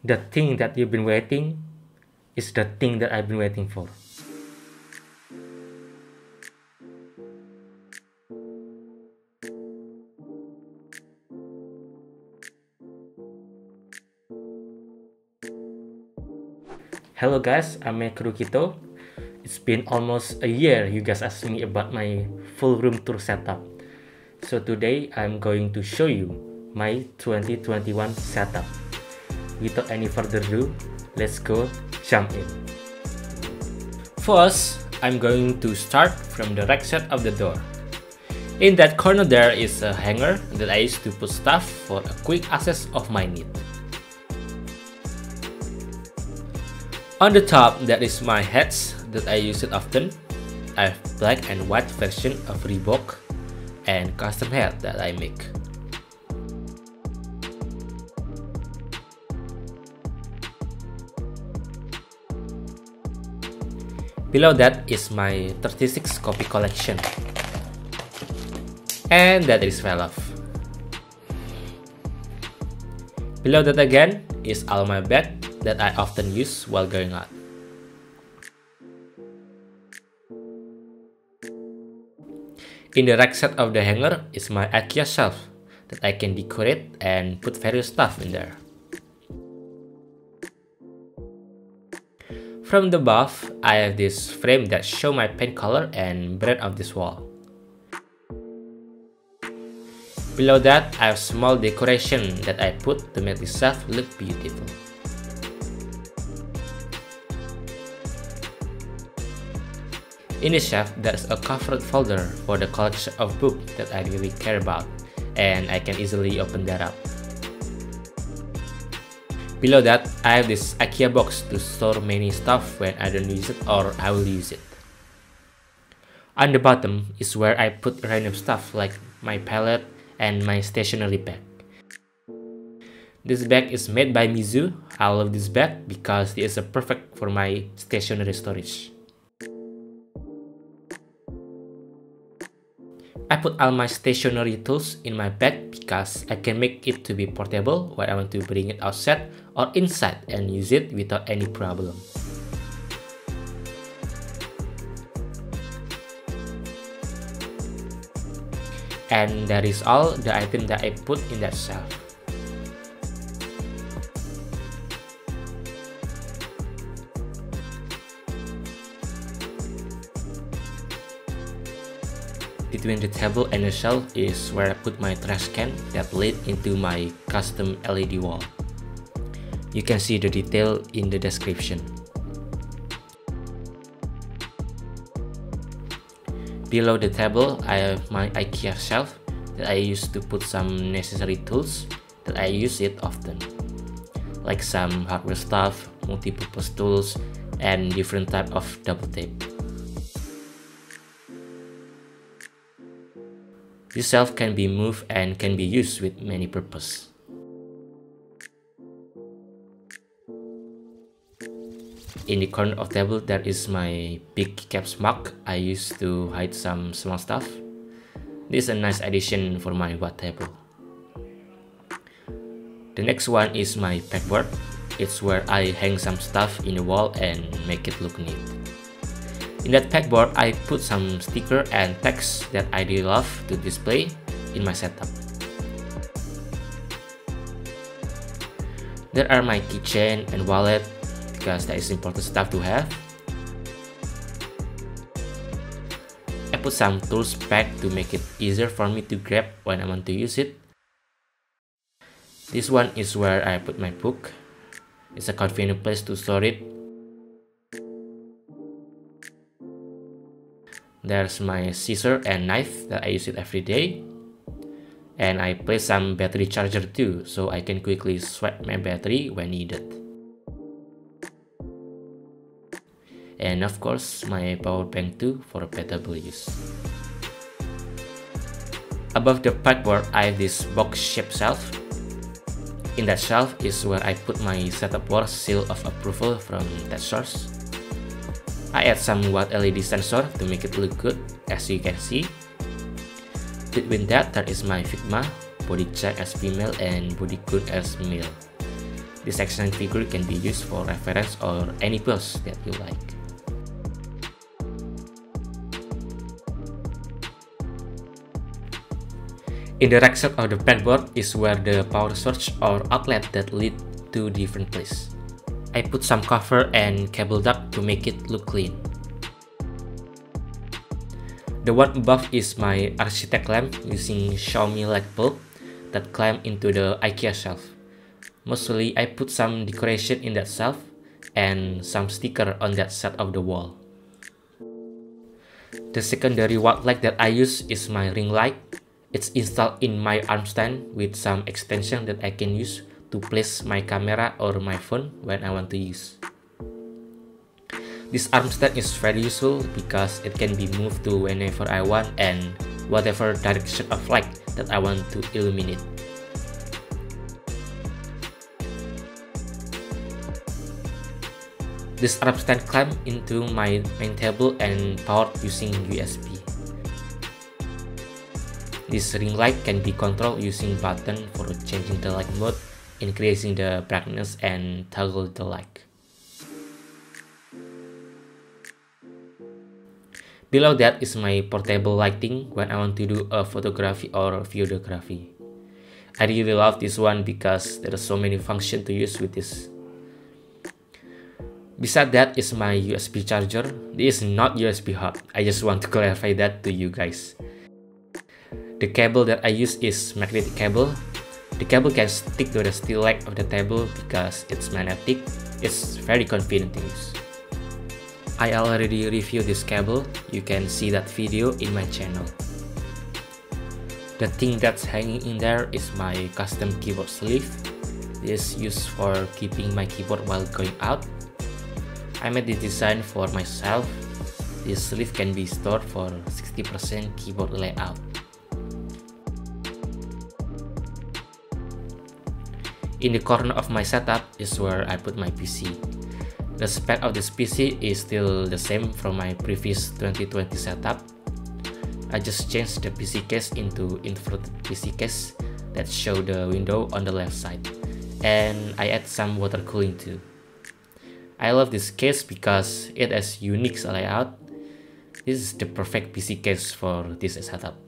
The thing that you've been waiting is the thing that I've been waiting for. Hello guys, I'm Kurukito. It's been almost a year you guys asked me about my full room tour setup. So today I'm going to show you my 2021 setup. Without any further ado, let's go jump in. First, I'm going to start from the right side of the door. In that corner there is a hanger that I used to put stuff for a quick access of my need. On the top there is my hats that I use it often. I have black and white version of Reebok and custom hat that I make. Below that is my 36 copy collection. And that is fell off. Below that again is all my bag that I often use while going out. In the right side of the hanger is my IKEA shelf that I can decorate and put various stuff in there. From the above, I have this frame that show my paint color and brand of this wall. Below that, I have small decoration that I put to make this shelf look beautiful. In the shelf, there's a covered folder for the collection of books that I really care about, and I can easily open that up. Below that, I have this IKEA box to store many stuff when I don't use it or I will use it. On the bottom is where I put random stuff like my palette and my stationery bag. This bag is made by Mizu. I love this bag because it is perfect for my stationery storage. I put all my stationery tools in my bag because I can make it to be portable when I want to bring it outside or inside and use it without any problem. And that is all the item that I put in that shelf. Between the table and the shelf is where I put my trash can that lead into my custom LED wall. You can see the detail in the description. Below the table, I have my IKEA shelf that I use to put some necessary tools that I use it often, like some hardware stuff, multi-purpose tools, and different type of double tape. This shelf can be moved and can be used with many purposes. In the corner of the table there is my big caps mug I use to hide some small stuff. This is a nice addition for my white table. The next one is my pegboard. It's where I hang some stuff in the wall and make it look neat. In that pegboard, I put some sticker and text that I really love to display in my setup. There are my keychain and wallet because that is important stuff to have. I put some tools back to make it easier for me to grab when I want to use it. This one is where I put my book. It's a convenient place to store it. There's my scissor and knife that I use it every day. And I place some battery charger too, so I can quickly swap my battery when needed. And of course, my power bank too for portable use. Above the pegboard, I have this box-shaped shelf. In that shelf is where I put my setup board seal of approval from that source. I add some white LED sensor to make it look good, as you can see. Between that, there is my Figma, body check as female and body code as male. This action figure can be used for reference or any pose that you like. In the right side of the backboard is where the power source or outlet that lead to different place. I put some cover and cable duct to make it look clean. The one above is my architect lamp using Xiaomi light bulb that clamp into the IKEA shelf. Mostly I put some decoration in that shelf and some sticker on that side of the wall. The secondary white light that I use is my ring light. It's installed in my arm stand with some extension that I can use to place my camera or my phone when I want to use. This arm stand is very useful because it can be moved to whenever I want and whatever direction of light that I want to illuminate. This arm stand clamp into my main table and powered using USB. This ring light can be controlled using button for changing the light mode, increasing the brightness and toggle the light. Below that is my portable lighting when I want to do a photography or videography. I really love this one because there are so many functions to use with this. Beside that is my USB charger. This is not USB hub. I just want to clarify that to you guys. The cable that I use is magnetic cable. The cable can stick to the steel leg of the table because it's magnetic. It's very convenient to use. I already reviewed this cable. You can see that video in my channel. The thing that's hanging in there is my custom keyboard sleeve. This is used for keeping my keyboard while going out. I made the design for myself. This sleeve can be stored for 60% keyboard layout. In the corner of my setup is where I put my PC. The spec of this PC is still the same from my previous 2020 setup. I just changed the PC case into inverted PC case that show the window on the left side, and I add some water cooling too. I love this case because it has unique layout. This is the perfect PC case for this setup.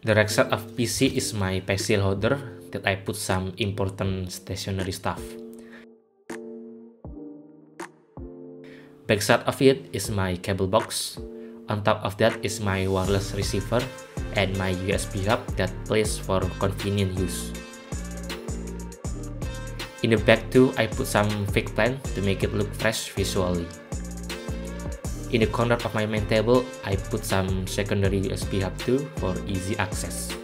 The right side of PC is my pencil holder that I put some important stationery stuff. Backside of it is my cable box. On top of that is my wireless receiver and my USB hub that plays for convenient use. In the back too, I put some fake plant to make it look fresh visually. In the corner of my main table, I put some secondary USB hub too for easy access.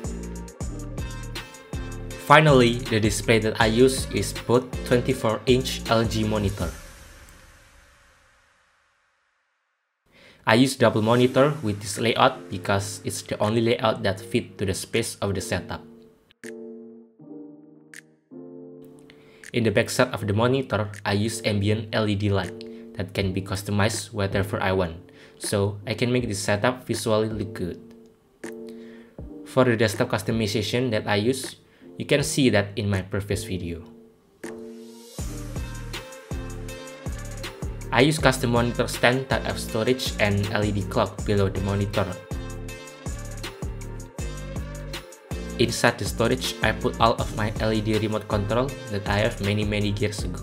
Finally, the display that I use is both 24-inch LG monitor. I use double monitor with this layout because it's the only layout that fit to the space of the setup. In the backside of the monitor, I use ambient LED light that can be customized whatever I want, so I can make this setup visually look good. For the desktop customization that I use, you can see that in my previous video. I use custom monitor stand type of storage and LED clock below the monitor. Inside the storage, I put all of my LED remote control that I have many years ago.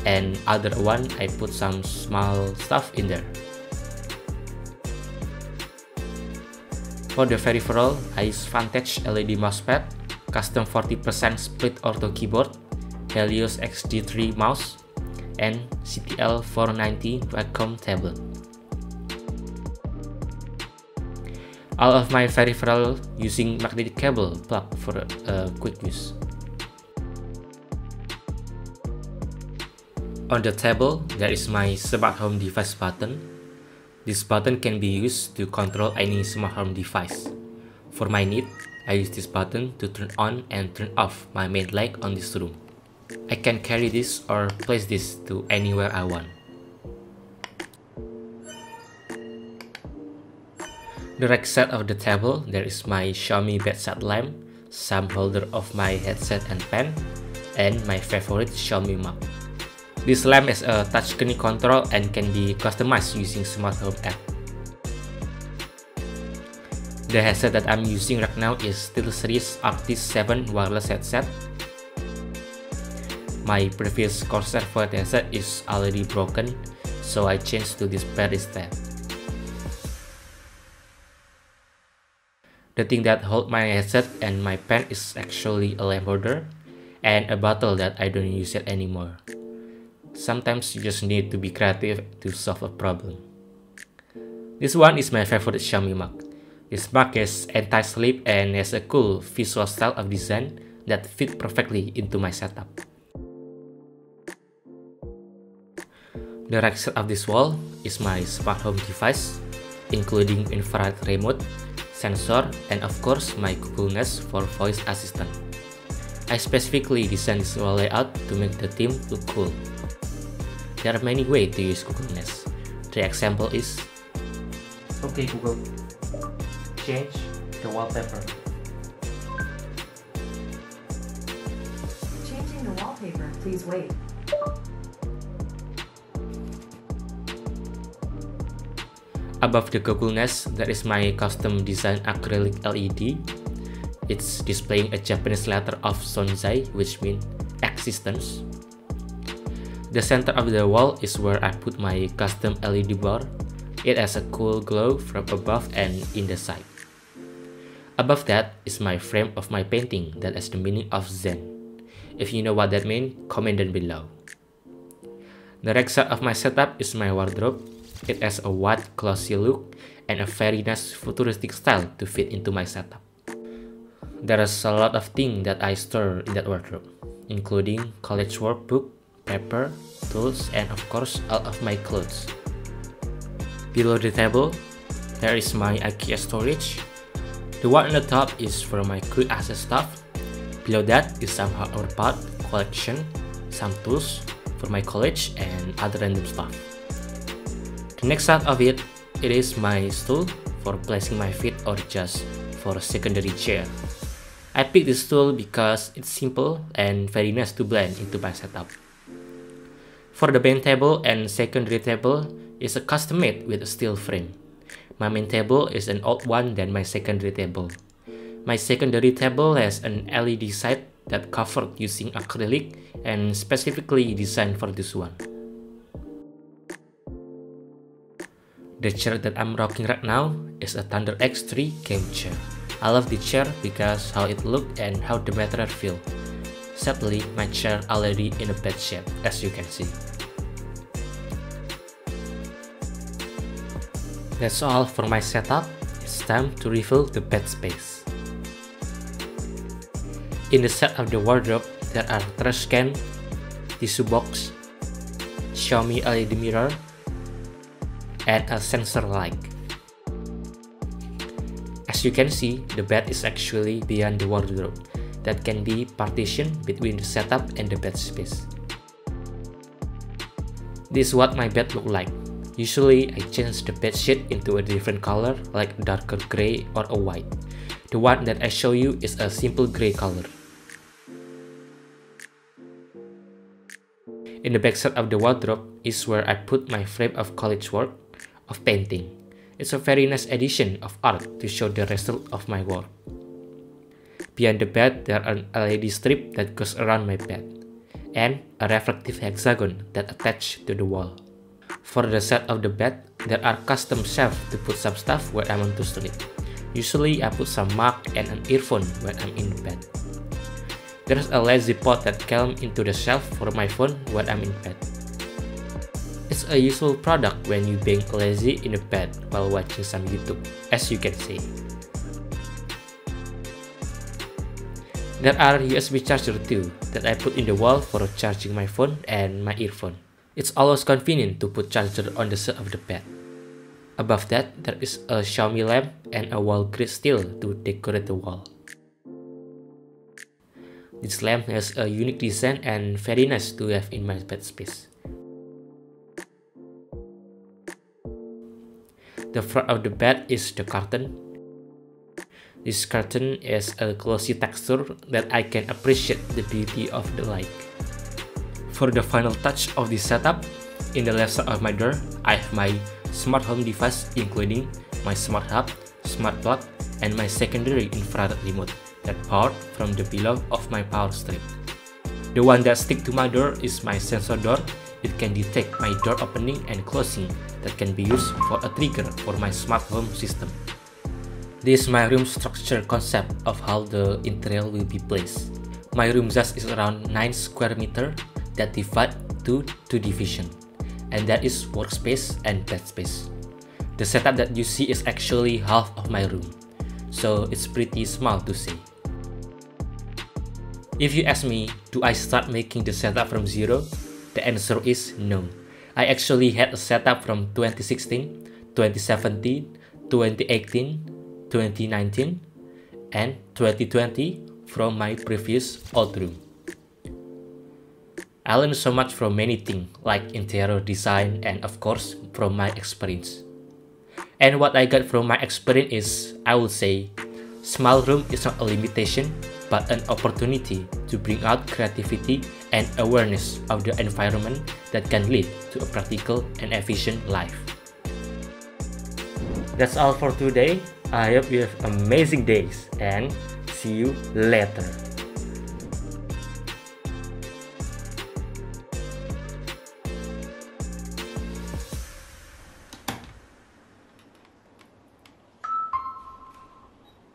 And other one, I put some small stuff in there. For the peripheral, I use Vantage LED mousepad, custom 40% split ortho keyboard, Helios XD3 mouse, and CTL 490 Wacom tablet. All of my peripheral using magnetic cable plug for quick use. On the table, there is my smart home device button. This button can be used to control any smart home device. For my need, I use this button to turn on and turn off my main light on this room. I can carry this or place this to anywhere I want. The right side of the table, there is my Xiaomi bedside lamp, some holder of my headset and pen, and my favorite Xiaomi mug. This lamp is a touchscreen control and can be customized using smart home app. The headset that I'm using right now is SteelSeries Arctis 7 wireless headset. My previous Corsair Void headset is already broken, so I changed to this pair instead. The thing that holds my headset and my pen is actually a lamp holder and a bottle that I don't use it anymore. Sometimes you just need to be creative to solve a problem. This one is my favorite Xiaomi mug. This mug is anti-slip and has a cool visual style of design that fit perfectly into my setup. The right side of this wall is my smart home device, including infrared remote, sensor, and of course my Google Nest for voice assistant. I specifically designed this wall layout to make the theme look cool. There are many ways to use Google Nest. The example is, okay Google, change the wallpaper. Changing the wallpaper, please wait. Above the Google Nest, there is my custom designed acrylic LED. It's displaying a Japanese letter of Sonzai, which means existence. The center of the wall is where I put my custom LED bar. It has a cool glow from above and in the side. Above that is my frame of my painting that has the meaning of Zen. If you know what that means, comment down below. The right side of my setup is my wardrobe. It has a wide, glossy look and a very nice futuristic style to fit into my setup. There is a lot of things that I store in that wardrobe, including college workbook, paper, tools, and of course all of my clothes. Below the table, there is my IKEA storage. The one on the top is for my quick access stuff. Below that is some hardware part collection, some tools for my college, and other random stuff. The next side of it is my stool for placing my feet or just for a secondary chair. I picked this stool because it's simple and very nice to blend into my setup. For the main table and secondary table is a custom made with a steel frame. My main table is an old one than my secondary table. My secondary table has an LED side that covered using acrylic and specifically designed for this one. The chair that I'm rocking right now is a Thunder X3 game chair. I love the chair because how it looked and how the material feel. Sadly, my chair already in a bad shape, as you can see. That's all for my setup. It's time to refill the bed space. In the set of the wardrobe, there are trash can, tissue box, Xiaomi LED mirror, and a sensor light. As you can see, the bed is actually beyond the wardrobe that can be partitioned between the setup and the bed space. This is what my bed look like. Usually, I change the bed sheet into a different color like darker gray or a white. The one that I show you is a simple gray color. In the back side of the wardrobe is where I put my frame of college work of painting. It's a very nice addition of art to show the result of my work. Behind the bed, there are an LED strip that goes around my bed, and a reflective hexagon that attached to the wall. For the side of the bed, there are custom shelves to put some stuff where I want to sleep. Usually, I put some mug and an earphone when I'm in bed. There's a lazy pot that comes into the shelf for my phone when I'm in bed. It's a useful product when you being lazy in the bed while watching some YouTube, as you can see. There are USB charger too that I put in the wall for charging my phone and my earphone. It's always convenient to put charger on the side of the bed. Above that, there is a Xiaomi lamp and a wall grid still to decorate the wall. This lamp has a unique design and very nice to have in my bed space. The front of the bed is the curtain. This curtain is a glossy texture that I can appreciate the beauty of the light. For the final touch of this setup, in the left side of my door, I have my smart home device including my smart hub, smart plug, and my secondary infrared remote that powered from the below of my power strip. The one that sticks to my door is my sensor door. It can detect my door opening and closing that can be used for a trigger for my smart home system. This is my room structure concept of how the interior will be placed. My room size is around 9 square meter that divide to 2 divisions, and that is workspace and bed space. The setup that you see is actually half of my room, so it's pretty small to say. If you ask me, do I start making the setup from zero? The answer is no. I actually had a setup from 2016, 2017, 2018, 2019, and 2020 from my previous old room. I learned so much from many things like interior design and of course from my experience. And what I got from my experience is, I would say, small room is not a limitation but an opportunity to bring out creativity and awareness of the environment that can lead to a practical and efficient life. That's all for today. I hope you have amazing days and see you later.